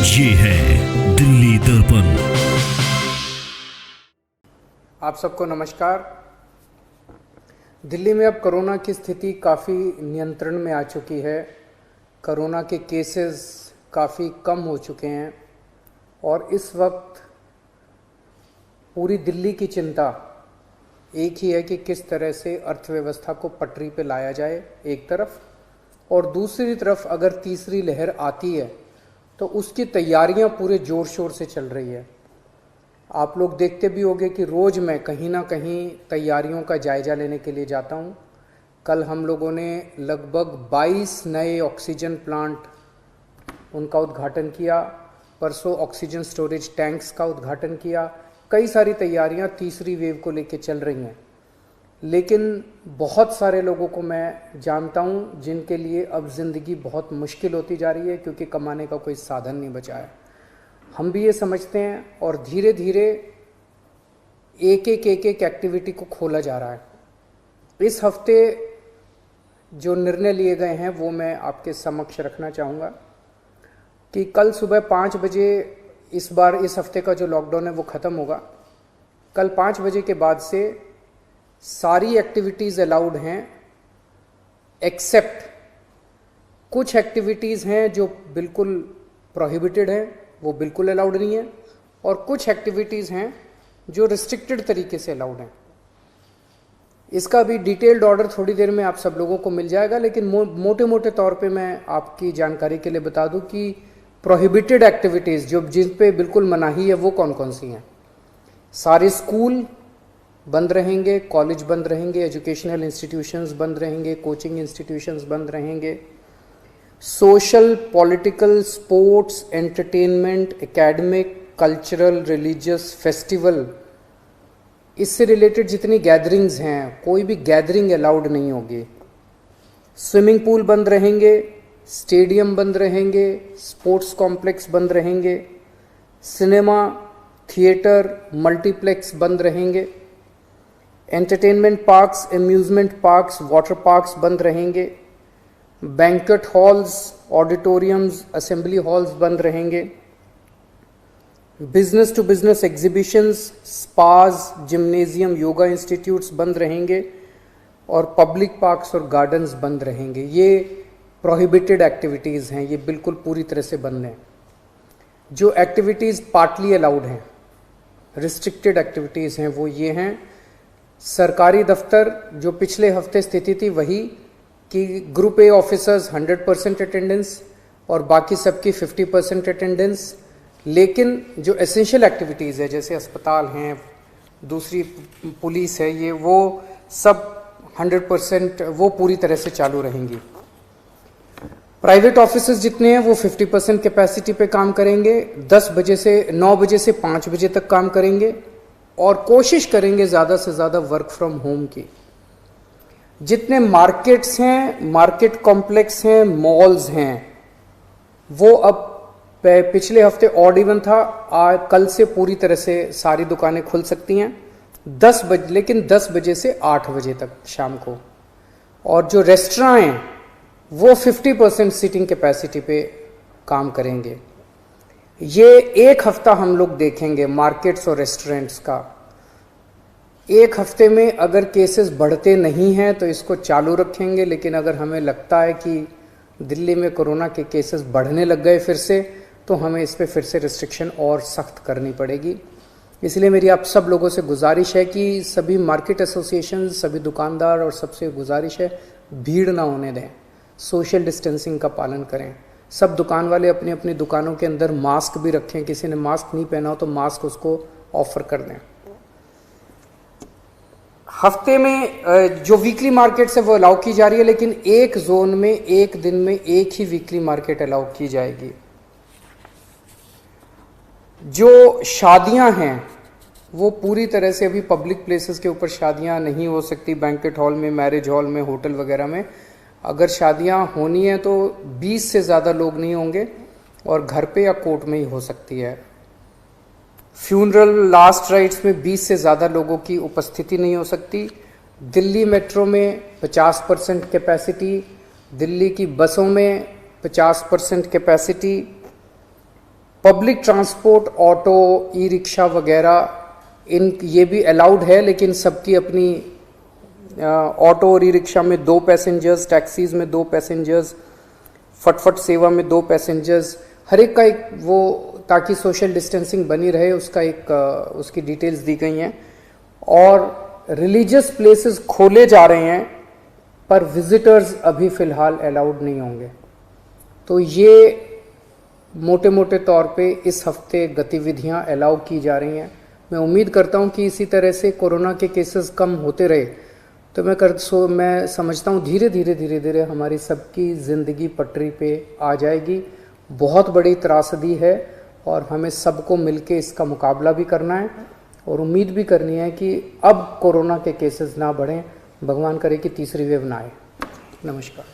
ये है दिल्ली दर्पण। आप सबको नमस्कार। दिल्ली में अब कोरोना की स्थिति काफ़ी नियंत्रण में आ चुकी है। कोरोना के केसेस काफ़ी कम हो चुके हैं और इस वक्त पूरी दिल्ली की चिंता एक ही है कि किस तरह से अर्थव्यवस्था को पटरी पे लाया जाए एक तरफ, और दूसरी तरफ अगर तीसरी लहर आती है तो उसकी तैयारियां पूरे ज़ोर शोर से चल रही है। आप लोग देखते भी होंगे कि रोज़ मैं कहीं ना कहीं तैयारियों का जायज़ा लेने के लिए जाता हूं। कल हम लोगों ने लगभग 22 नए ऑक्सीजन प्लांट उनका उद्घाटन किया, परसों ऑक्सीजन स्टोरेज टैंक्स का उद्घाटन किया। कई सारी तैयारियां तीसरी वेव को लेकर चल रही हैं, लेकिन बहुत सारे लोगों को मैं जानता हूं जिनके लिए अब ज़िंदगी बहुत मुश्किल होती जा रही है क्योंकि कमाने का कोई साधन नहीं बचा है। हम भी ये समझते हैं और धीरे धीरे एक एक एक्टिविटी को खोला जा रहा है। इस हफ्ते जो निर्णय लिए गए हैं वो मैं आपके समक्ष रखना चाहूँगा कि कल सुबह 5 बजे इस बार इस हफ्ते का जो लॉकडाउन है वो ख़त्म होगा। कल 5 बजे के बाद से सारी एक्टिविटीज़ अलाउड हैं, एक्सेप्ट कुछ एक्टिविटीज़ हैं जो बिल्कुल प्रोहिबिटेड हैं, वो बिल्कुल अलाउड नहीं है, और कुछ एक्टिविटीज़ हैं जो रिस्ट्रिक्टेड तरीके से अलाउड हैं। इसका भी डिटेल्ड ऑर्डर थोड़ी देर में आप सब लोगों को मिल जाएगा, लेकिन मोटे मोटे तौर पे मैं आपकी जानकारी के लिए बता दूं कि प्रोहिबिटेड एक्टिविटीज़ जो जिन पे बिल्कुल मनाही है वो कौन कौन सी हैं। सारे स्कूल बंद रहेंगे, कॉलेज बंद रहेंगे, एजुकेशनल इंस्टीट्यूशंस बंद रहेंगे, कोचिंग इंस्टीट्यूशंस बंद रहेंगे, social, political, sports, entertainment, academic, cultural, religious, festival, इससे रिलेटेड जितनी गैदरिंग्स हैं कोई भी गैदरिंग अलाउड नहीं होगी। स्विमिंग पूल बंद रहेंगे, स्टेडियम बंद रहेंगे, स्पोर्ट्स कॉम्प्लेक्स बंद रहेंगे, सिनेमा, थिएटर, मल्टीप्लेक्स बंद रहेंगे, entertainment parks, amusement parks, water parks बंद रहेंगे, banquet halls, auditoriums, assembly halls बंद रहेंगे, business to business exhibitions, spas, gymnasium, yoga institutes बंद रहेंगे, और पब्लिक पार्क्स और गार्डन्स बंद रहेंगे। ये प्रोहिबिटेड एक्टिविटीज़ हैं, ये बिल्कुल पूरी तरह से बंद हैं। जो एक्टिविटीज़ पार्टली अलाउड हैं, रिस्ट्रिक्टेड एक्टिविटीज़ हैं, वो ये हैं। सरकारी दफ्तर जो पिछले हफ्ते स्थिति थी वही कि ग्रुप ए ऑफिसर्स 100% अटेंडेंस और बाकी सबकी 50% अटेंडेंस, लेकिन जो एसेंशियल एक्टिविटीज़ है जैसे अस्पताल हैं, दूसरी पुलिस है, ये वो सब 100% वो पूरी तरह से चालू रहेंगी। प्राइवेट ऑफिसेज जितने हैं वो 50% कैपेसिटी पे काम करेंगे, 9 बजे से 5 बजे तक काम करेंगे और कोशिश करेंगे ज़्यादा से ज़्यादा वर्क फ्रॉम होम की। जितने मार्केट्स हैं, मार्केट कॉम्प्लेक्स हैं, मॉल्स हैं, वो अब पिछले हफ्ते ऑड इवन था, कल से पूरी तरह से सारी दुकानें खुल सकती हैं 10 बजे, लेकिन 10 बजे से 8 बजे तक शाम को। और जो रेस्टोरेंट हैं वो 50% सीटिंग कैपेसिटी पे काम करेंगे। ये एक हफ्ता हम लोग देखेंगे मार्केट्स और रेस्टोरेंट्स का। एक हफ्ते में अगर केसेस बढ़ते नहीं हैं तो इसको चालू रखेंगे, लेकिन अगर हमें लगता है कि दिल्ली में कोरोना के केसेस बढ़ने लग गए फिर से, तो हमें इस पे फिर से रिस्ट्रिक्शन और सख्त करनी पड़ेगी। इसलिए मेरी आप सब लोगों से गुजारिश है कि सभी मार्केट एसोसिएशन, सभी दुकानदार और सबसे गुजारिश है भीड़ ना होने दें, सोशल डिस्टेंसिंग का पालन करें। सब दुकान वाले अपनी अपनी दुकानों के अंदर मास्क भी रखें, किसी ने मास्क नहीं पहना हो तो मास्क उसको ऑफर कर दें। हफ्ते में जो वीकली मार्केट्स है वो अलाउ की जा रही है, लेकिन एक जोन में एक दिन में एक ही वीकली मार्केट अलाउ की जाएगी। जो शादियां हैं वो पूरी तरह से अभी पब्लिक प्लेसेस के ऊपर शादियां नहीं हो सकती, बैंक्वेट हॉल में, मैरिज हॉल में, होटल वगैरह में। अगर शादियां होनी है तो 20 से ज़्यादा लोग नहीं होंगे और घर पे या कोर्ट में ही हो सकती है। फ्यूनरल, लास्ट राइट्स में 20 से ज़्यादा लोगों की उपस्थिति नहीं हो सकती। दिल्ली मेट्रो में 50% कैपेसिटी, दिल्ली की बसों में 50% capacity, public transport, auto, e rickshaw वगैरह ये भी अलाउड है, लेकिन सबकी अपनी ऑटो और ई रिक्शा में 2 पैसेंजर्स, टैक्सीज में 2 पैसेंजर्स, फटफट सेवा में 2 पैसेंजर्स, हर एक का एक वो, ताकि सोशल डिस्टेंसिंग बनी रहे, उसका एक उसकी डिटेल्स दी गई हैं। और रिलीजियस प्लेसेस खोले जा रहे हैं, पर विजिटर्स अभी फ़िलहाल अलाउड नहीं होंगे। तो ये मोटे मोटे तौर पे इस हफ्ते गतिविधियां अलाउ की जा रही हैं। मैं उम्मीद करता हूं कि इसी तरह से कोरोना के केसेस कम होते रहे, तो मैं समझता हूं धीरे धीरे हमारी सबकी ज़िंदगी पटरी पे आ जाएगी। बहुत बड़ी त्रासदी है और हमें सबको मिलके इसका मुकाबला भी करना है और उम्मीद भी करनी है कि अब कोरोना के केसेस ना बढ़ें, भगवान करे कि तीसरी वेव ना आए। नमस्कार।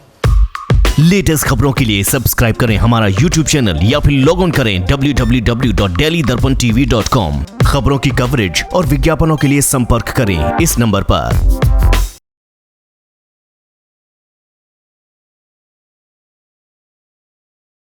लेटेस्ट खबरों के लिए सब्सक्राइब करें हमारा YouTube चैनल या फिर लॉग ऑन करें www.delhidarpantv.com। खबरों की कवरेज और विज्ञापनों के लिए संपर्क करें इस नंबर पर।